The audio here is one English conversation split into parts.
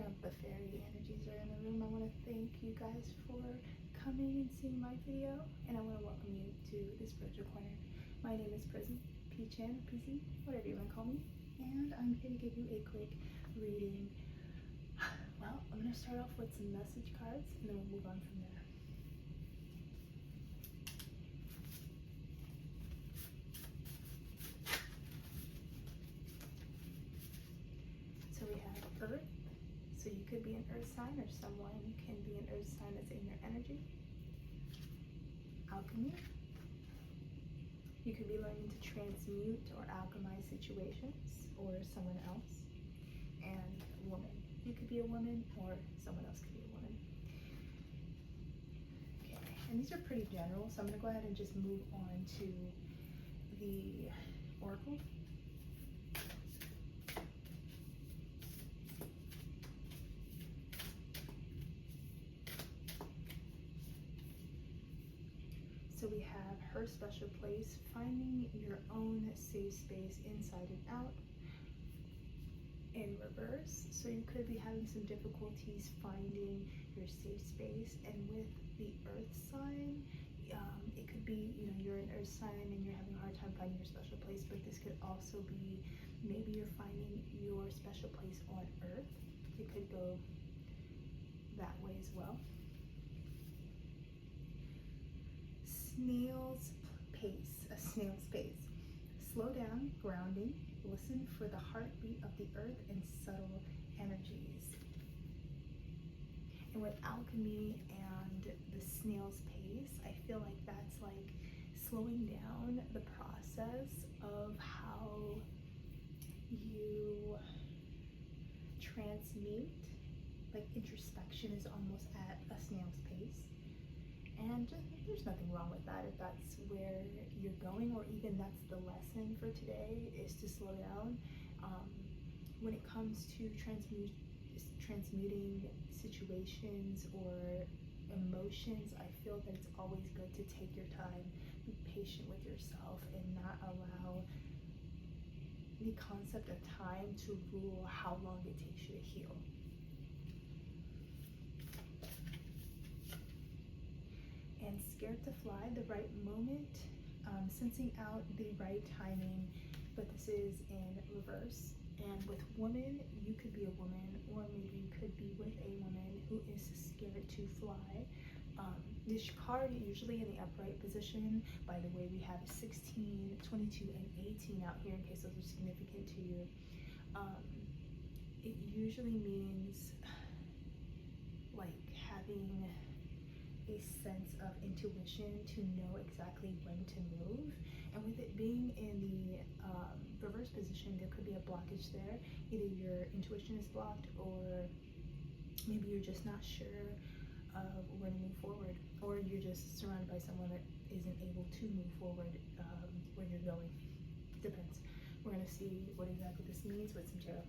of the fairy energies are in the room. I want to thank you guys for coming and seeing my video, and I want to welcome you to the Spiritual Corner. My name is Prism, P-Chan, PC, whatever you want to call me, and I'm here to give you a quick reading. Well, I'm going to start off with some message cards, and then we'll move on from there. So we have Earth. So you could be an Earth sign, or someone can be an Earth sign that's in your energy. Alchemy. You could be learning to transmute or alchemize situations or someone else. And woman. You could be a woman, or someone else could be a woman. Okay, and these are pretty general, so I'm going to go ahead and just move on to the oracle. So we have her special place, finding your own safe space inside and out, in reverse. So you could be having some difficulties finding your safe space, and with the Earth sign, it could be, you're an Earth sign and you're having a hard time finding your special place, but this could also be maybe you're finding your special place on Earth. It could go that way as well. Snail's pace, a snail's pace. Slow down, grounding, listen for the heartbeat of the earth and subtle energies. And with alchemy and the snail's pace, I feel like that's like slowing down the process of how you transmute. Like introspection is almost at a snail's pace. And there's nothing wrong with that if that's where you're going, or even that's the lesson for today, is to slow down. When it comes to transmuting situations or emotions, I feel that it's always good to take your time, be patient with yourself, and not allow the concept of time to rule how long it takes you to heal. And scared to fly, the right moment, sensing out the right timing, but this is in reverse. And with woman, you could be a woman, or maybe you could be with a woman who is scared to fly. This card usually in the upright position. By the way, we have 16, 22, and 18 out here in case those are significant to you. It usually means like having a sense of intuition to know exactly when to move. And with it being in the reverse position, there could be a blockage there. Either your intuition is blocked, or maybe you're just not sure of when to move forward, or you're just surrounded by someone that isn't able to move forward where you're going. Depends. We're going to see what exactly this means with some tarot.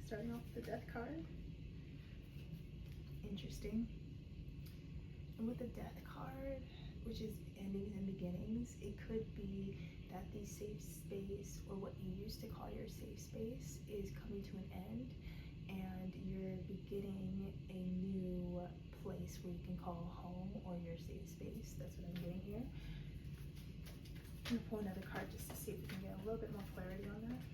Starting off with the Death card. Interesting. And with the Death card, which is endings and beginnings, it could be that the safe space, or what you used to call your safe space, is coming to an end, and you're beginning a new place where you can call home, or your safe space. That's what I'm getting here. I'm going to pull another card just to see if we can get a little bit more clarity on that.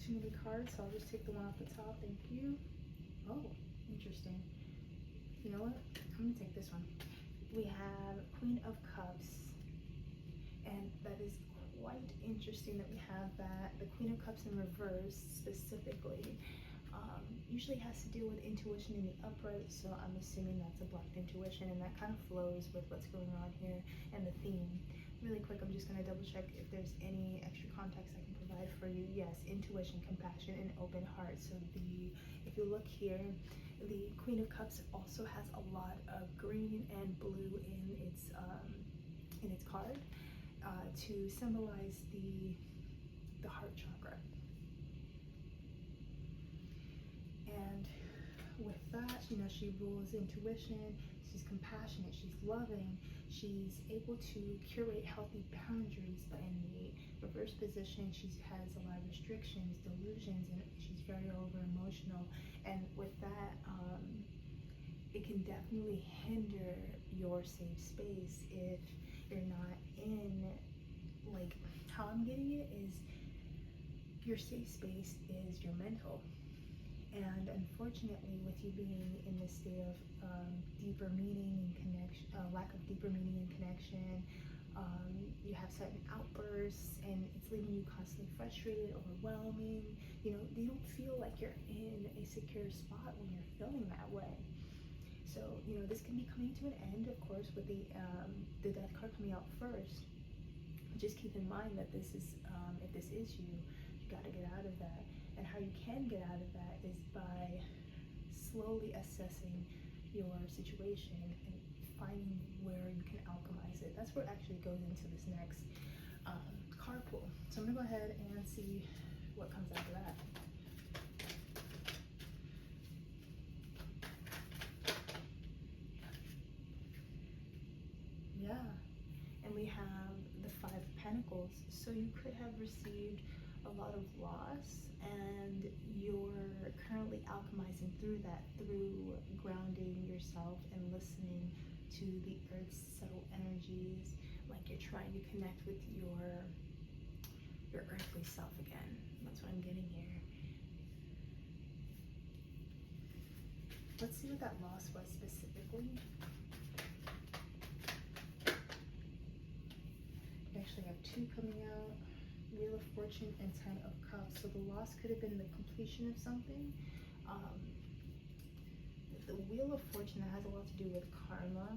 Too many cards, so I'll just take the one off the top. Thank you. Oh, interesting. You know what? I'm gonna take this one. We have Queen of Cups, and that is quite interesting that we have that. The Queen of Cups in reverse specifically usually has to deal with intuition in the upright, so I'm assuming that's a blocked intuition, and that kind of flows with what's going on here and the theme. Really quick, I'm just going to double check if there's any extra context I can provide for you. Yes, intuition, compassion, and open heart. So if you look here, the Queen of Cups also has a lot of green and blue in its card to symbolize the heart chakra. And with that, you know, she rules intuition, she's compassionate, she's loving, she's able to curate healthy boundaries, but in the reverse position, she has a lot of restrictions, delusions, and she's very over emotional. And with that, it can definitely hinder your safe space if you're not in, like, how I'm getting it is your safe space is your mental. And unfortunately, with you being in this state of deeper meaning and connection, lack of deeper meaning and connection, you have sudden outbursts, and it's leaving you constantly frustrated, overwhelming. You know, you don't feel like you're in a secure spot when you're feeling that way. So, you know, this can be coming to an end, of course, with the death card coming out first. Just keep in mind that this is, if this is you, you got to get out of that. And how you can get out of that is by slowly assessing your situation and finding where you can alchemize it. That's what actually goes into this next card pull. So I'm going to go ahead and see what comes after that. Yeah, and we have the Five of Pentacles. So you could have received a lot of loss, and you're currently alchemizing through that, through grounding yourself and listening to the earth's subtle energies, like you're trying to connect with your earthly self again. That's what I'm getting here. Let's see what that loss was specifically. I actually have two coming out. Wheel of Fortune and Ten of Cups. So the loss could have been the completion of something. The Wheel of Fortune, that has a lot to do with karma,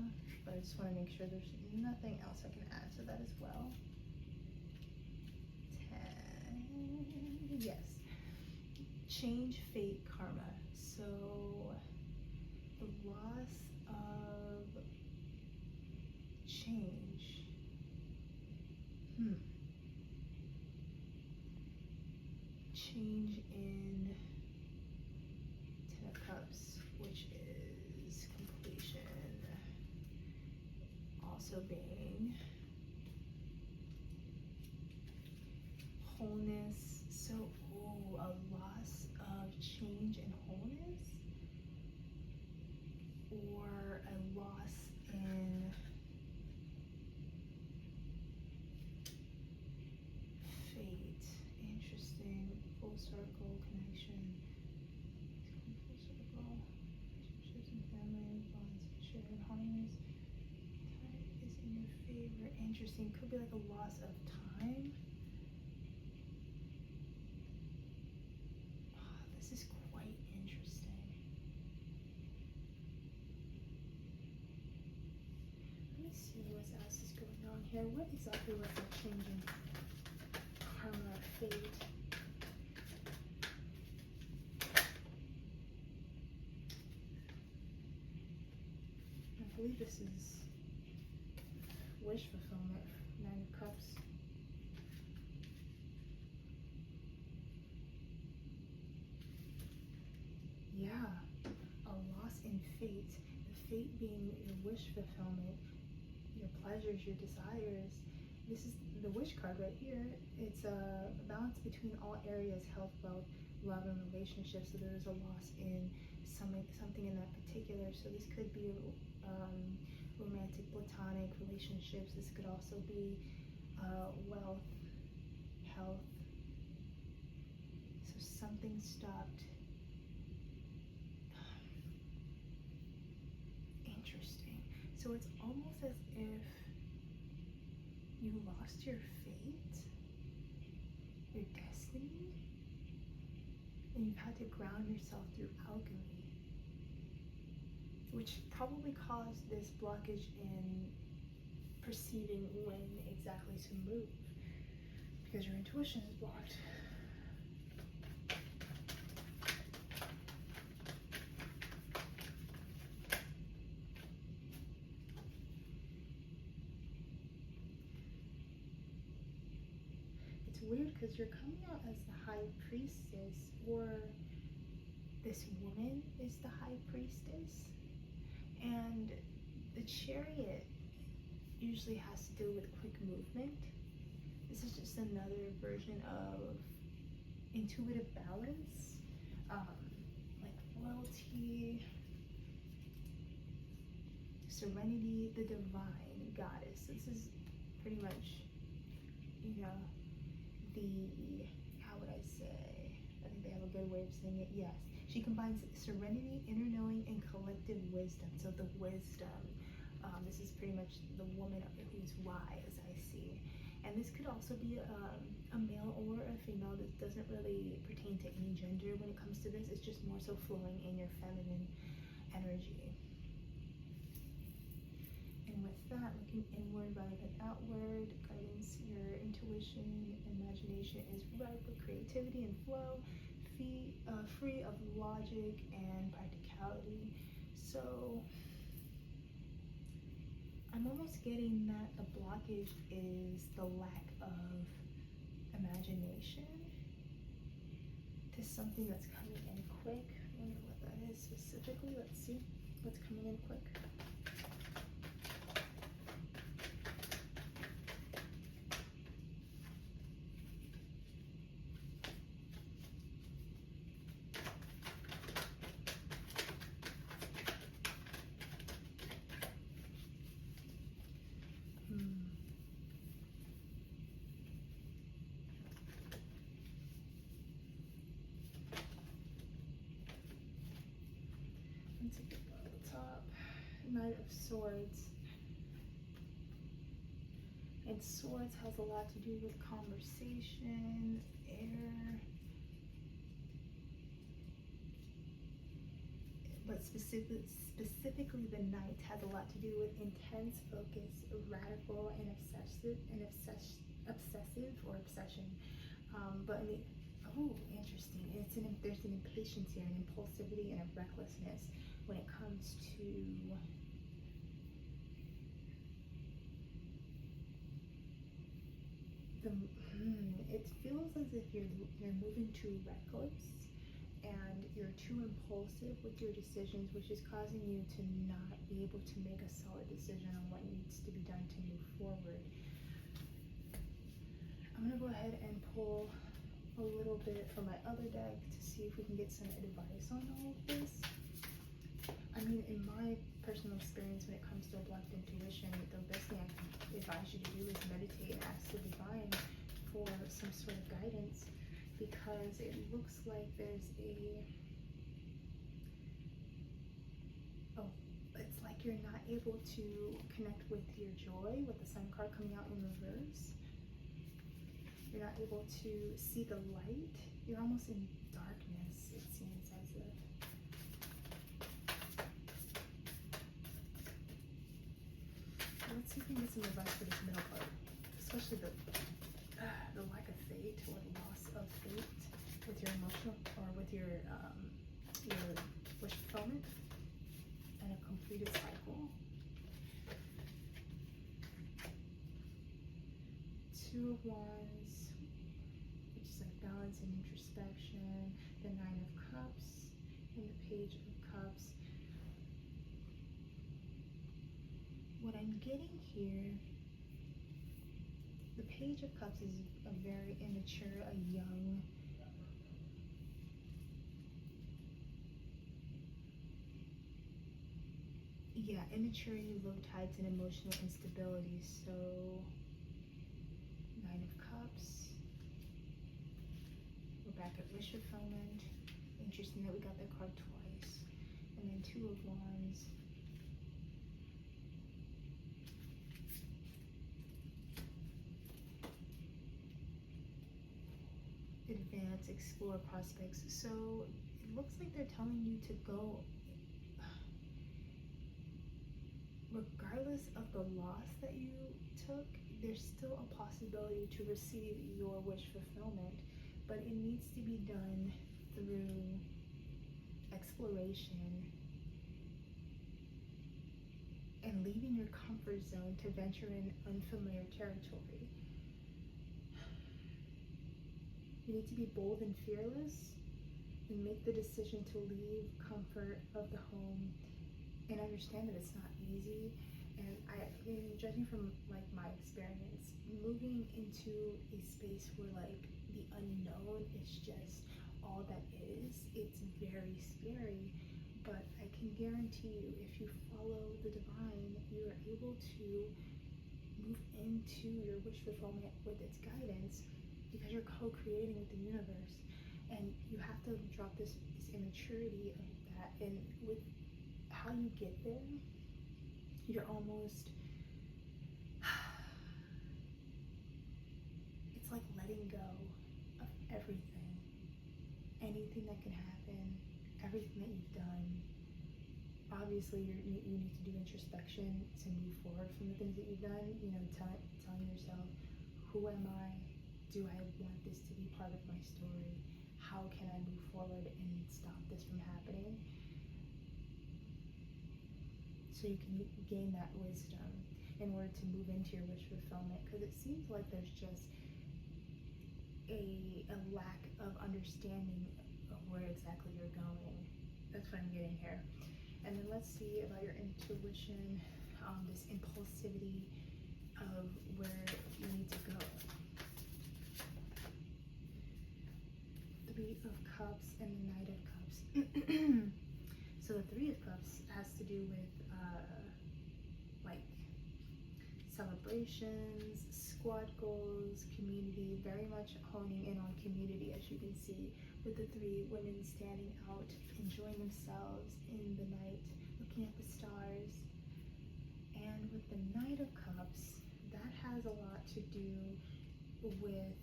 but I just want to make sure there's nothing else I can add to that as well. 10, yes. Change, fate, karma. So the loss of change. Change in Ten of Cups, which is completion. Also being wholeness. So, a loss of change and wholeness, or a loss in fate. Interesting. Full circle connection. Full circle. Relationships and family bonds, shared harmonies. Time is in your favor. Interesting. Could be like a loss of time. This is quite interesting. Let me see what else is going on here. What exactly was that changing? Karma, fate. I believe this is wish fulfillment. Nine of Cups. Yeah, a loss in fate. The fate being your wish fulfillment, your pleasures, your desires. This is the wish card right here. It's a balance between all areas: health, wealth, love, and relationships. So there's a loss in something in that particular. So this could be romantic, platonic relationships. This could also be wealth, health. So something stopped. Interesting. So it's almost as if you lost your fate, your destiny, and you've had to ground yourself through alchemy, which probably caused this blockage in perceiving when exactly to move, because your intuition is blocked. It's weird because you're coming out as the High Priestess, or this woman is the high priestess, and the chariot usually has to do with quick movement. This is just another version of intuitive balance, like royalty, serenity, the divine goddess. This is pretty much, you know, the, how would I say, I think they have a good way of saying it. Yes, she combines serenity, inner knowing, and collective wisdom. So the wisdom, this is pretty much the woman who's wise, I see. And this could also be a male or a female. This doesn't really pertain to any gender when it comes to this. It's just more so flowing in your feminine energy. And with that, looking inward rather than outward, guidance, your intuition, imagination is ripe with creativity and flow, free of logic and practicality. So I'm almost getting that the blockage is the lack of imagination to something that's coming in quick. I wonder what that is specifically. Let's see what's coming in quick. Let's take it at the top. Knight of Swords. And Swords has a lot to do with conversation, air, but specifically the Knight has a lot to do with intense focus, radical, and obsessive or obsession. But oh, interesting. There's an impatience here, an impulsivity, and a recklessness when it comes to it feels as if you're moving too reckless and you're too impulsive with your decisions, which is causing you to not be able to make a solid decision on what needs to be done to move forward. I'm gonna go ahead and pull a little bit from my other deck to see if we can get some advice on all of this. I mean, in my personal experience, when it comes to a blocked intuition, the best thing I can advise you to do is meditate and ask the divine for some sort of guidance, because it looks like there's it's like you're not able to connect with your joy, with the Sun card coming out in reverse. You're not able to see the light. You're almost in darkness, it seems as if. Let's see if we can get some advice for this middle part, especially the lack of fate or the loss of fate with your emotional or with your wish fulfillment and a completed cycle. Two of Wands, which is like balance and introspection. The Nine of Cups and the Page of Cups. What I'm getting here, the Page of Cups is a very immature, a young, immaturity, low tides, and emotional instability. So, Nine of Cups. We're back at wish fulfillment. Interesting that we got that card twice. And then Two of Wands. Advance, explore prospects. So it looks like they're telling you to go, regardless of the loss that you took, there's still a possibility to receive your wish fulfillment, but it needs to be done through exploration and leaving your comfort zone to venture in unfamiliar territory. You need to be bold and fearless and make the decision to leave comfort of the home and understand that it's not easy. And judging from like my experience, moving into a space where like the unknown is just all that is, it's very scary. But I can guarantee you, if you follow the divine, you are able to move into your wish fulfillment with its guidance, because you're co-creating with the universe. And you have to drop this immaturity of that. And with how you get there, you're almost, it's like letting go of everything, anything that can happen, everything that you've done. Obviously, you need to do introspection to move forward from the things that you've done. Telling yourself, who am I? Do I want this to be part of my story? How can I move forward and stop this from happening? So you can gain that wisdom in order to move into your wish fulfillment, because it seems like there's just a lack of understanding of where exactly you're going. That's what I'm getting here. And then let's see about your intuition, this impulsivity of where you need to go. Three of Cups and the Knight of Cups. So the Three of Cups has to do with like celebrations, squad goals, community, very much honing in on community, as you can see with the three women standing out, enjoying themselves in the night, looking at the stars. And with the Knight of Cups, that has a lot to do with,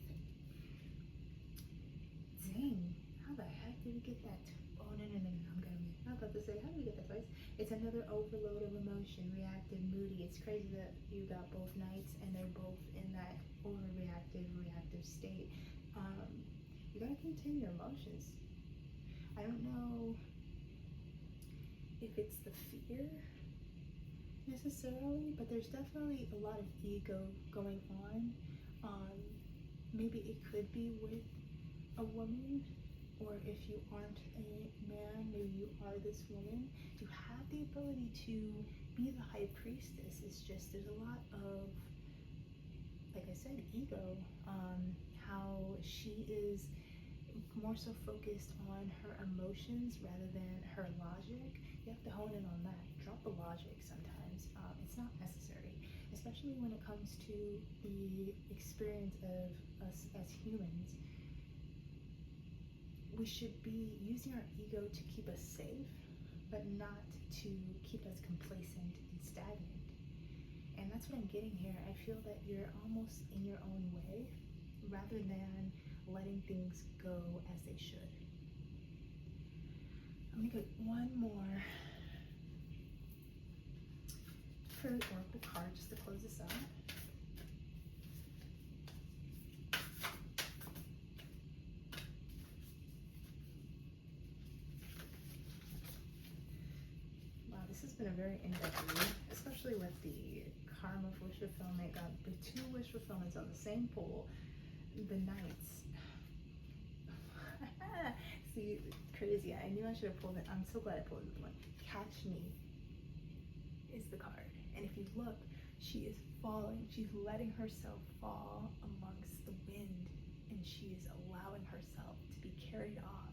dang, how the heck did we get that? Oh, no, I'm about to say, how did we get that twice? It's another overload of emotion, reactive, moody. It's crazy that you got both knights and they're both in that overreactive, reactive state. You gotta contain your emotions. I don't know if it's the fear necessarily, but there's definitely a lot of ego going on. Maybe it could be with a woman, or if you aren't a man, maybe you are this woman. You have the ability to be the high priestess. It's just there's a lot of, like I said, ego. How she is more so focused on her emotions rather than her logic. You have to hone in on that. Drop the logic sometimes. It's not necessary, especially when it comes to the experience of us as humans. We should be using our ego to keep us safe, but not to keep us complacent and stagnant. And that's what I'm getting here. I feel that you're almost in your own way rather than letting things go as they should. I'm gonna get one more Fairy Oracle card just to close this out. Wow, this has been a very in-depth read, especially with the karma of wish fulfillment. Got the two wish fulfillments on the same pool. The Knights. See, crazy. I knew I should have pulled it. I'm so glad I pulled this one. Catch Me is the card. And if you look, she is falling. She's letting herself fall amongst the wind. And she is allowing herself to be carried off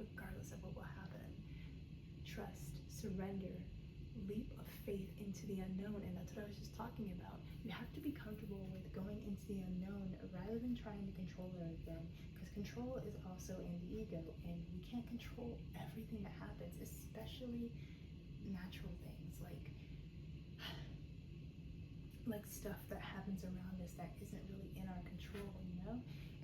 regardless of what will happen. Trust, surrender, leap of faith into the unknown. And that's what I was just talking about. You have to be comfortable with going into the unknown rather than trying to control everything, because control is also in the ego, and we can't control everything that happens, especially natural things like stuff that happens around us that isn't really in our control,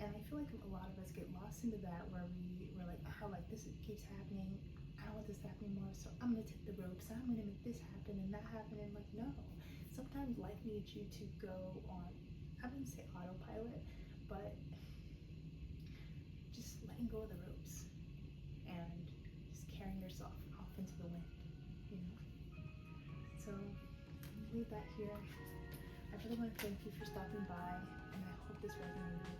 And I feel like a lot of us get lost into that, where we're like, oh, like this keeps happening, I don't want this happening more, so I'm gonna take the ropes, I'm gonna make this happen and that happen. And like, no, sometimes life needs you to go on, I wouldn't say autopilot, but just letting go of the ropes and just carrying yourself off into the wind, So I'm gonna leave that here. I really want to thank you for stopping by, and I hope this resonated with you.